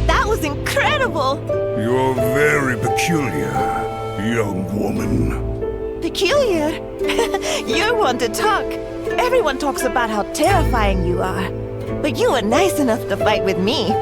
That was incredible! You're very peculiar, young woman. Peculiar? You're one to talk. Everyone talks about how terrifying you are. But you were nice enough to fight with me.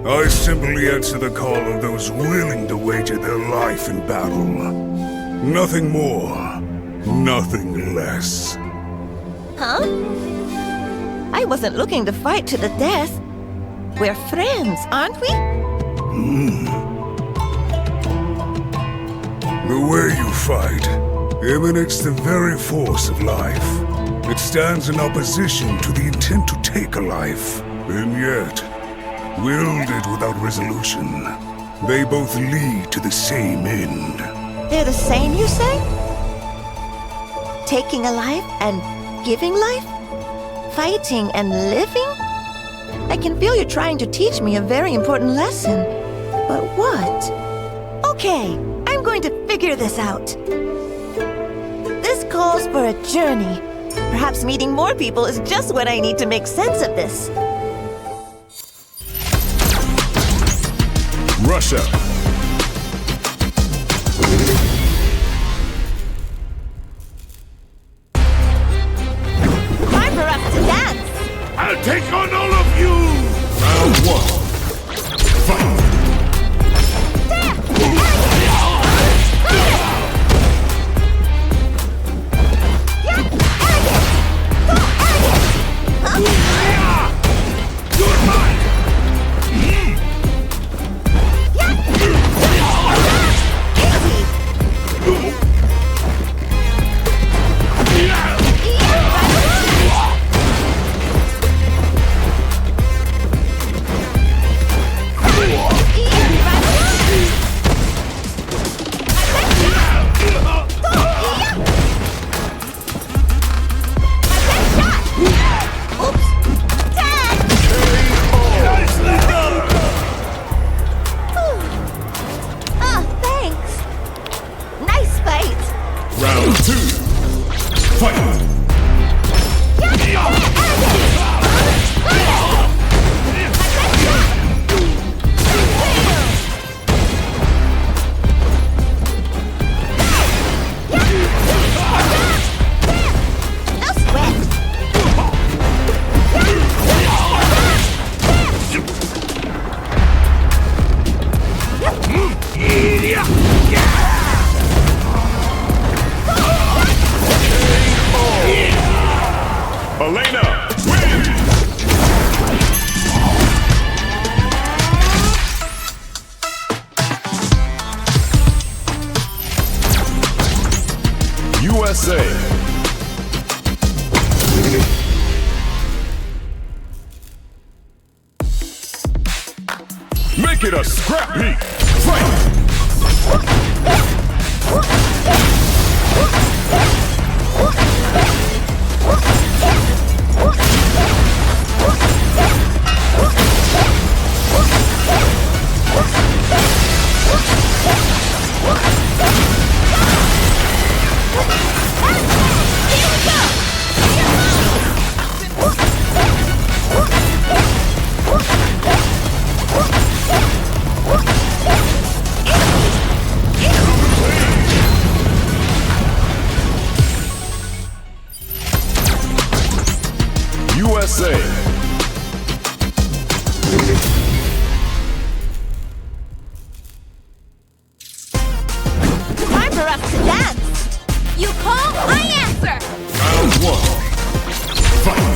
I simply answer the call of those willing to wager their life in battle. Nothing more, nothing less. Huh? I wasn't looking to fight to the death. We're friends, aren't we? The way you fight emanates the very force of life. It stands in opposition to the intent to take a life, and yet, wielded without resolution, they both lead to the same end. They're the same, you say? Taking a life and giving life? Fighting and living? I can feel you're trying to teach me a very important lesson. But what? Okay, I'm going to figure this out. This calls for a journey. Perhaps meeting more people is just what I need to make sense of this. Russia. Time for us to dance! I'll take on all of you! Round one. Fight! You're mine! Round two. Fight! Elena, win! USA. Make it a scrap meet. Fight! USA. Time for us to dance! You call, I answer! Round one. Fight!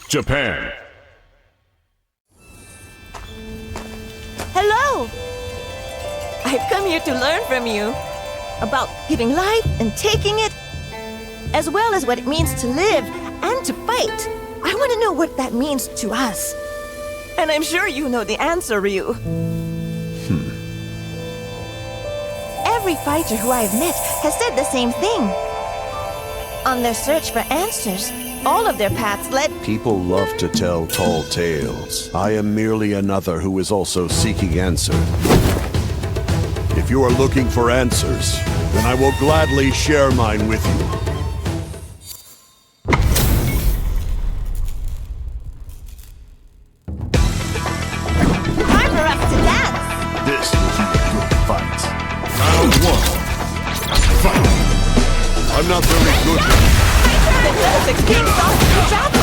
Japan. Hello! I've come here to learn from you about giving life and taking it, as well as what it means to live and to fight. I want to know what that means to us. And I'm sure you know the answer, Ryu. Every fighter who I've met has said the same thing. On their search for answers, all of their paths led... People love to tell tall tales. I am merely another who is also seeking answers. If you are looking for answers, then I will gladly share mine with you. Time for us to dance! This will be a good fight. Round 1. Fight. I'm not very good at it. The physics extreme soft to travel!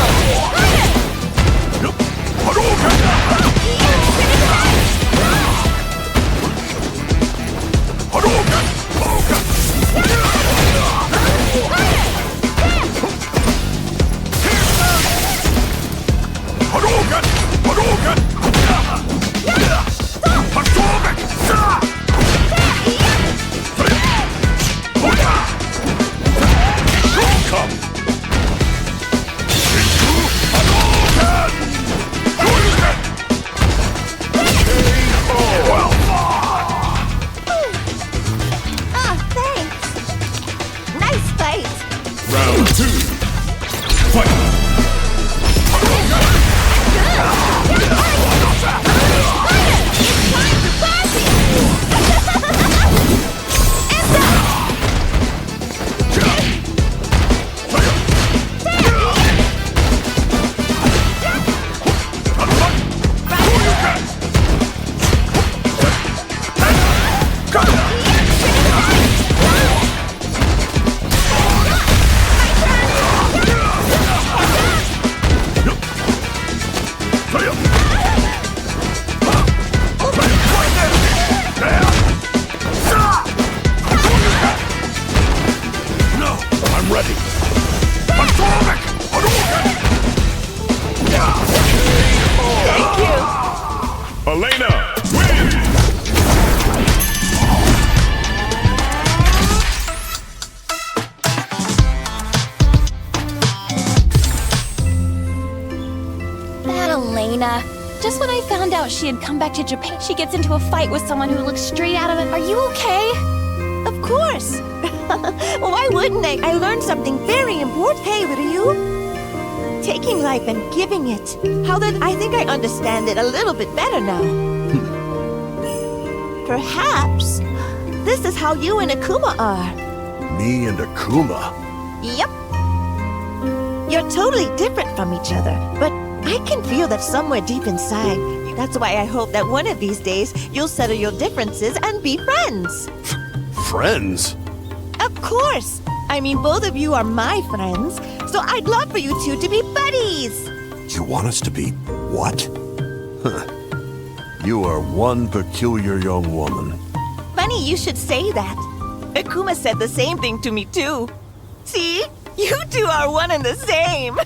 Round 2. Fight. Elena, win! That Elena. Just when I found out she had come back to Japan, she gets into a fight with someone who looks straight out of it. Are you okay? Of course! Well, why wouldn't I? I learned something very important. Hey, Ryu. Taking life and giving it. I think I understand it a little bit better now. Perhaps this is how you and Akuma are. Me and Akuma? Yep. You're totally different from each other, but I can feel that somewhere deep inside. That's why I hope that one of these days you'll settle your differences and be friends. Friends? Of course! I mean, both of you are my friends, so I'd love for you two to be buddies! You want us to be what? Huh. You are one peculiar young woman. Funny you should say that. Akuma said the same thing to me too. See? You two are one and the same!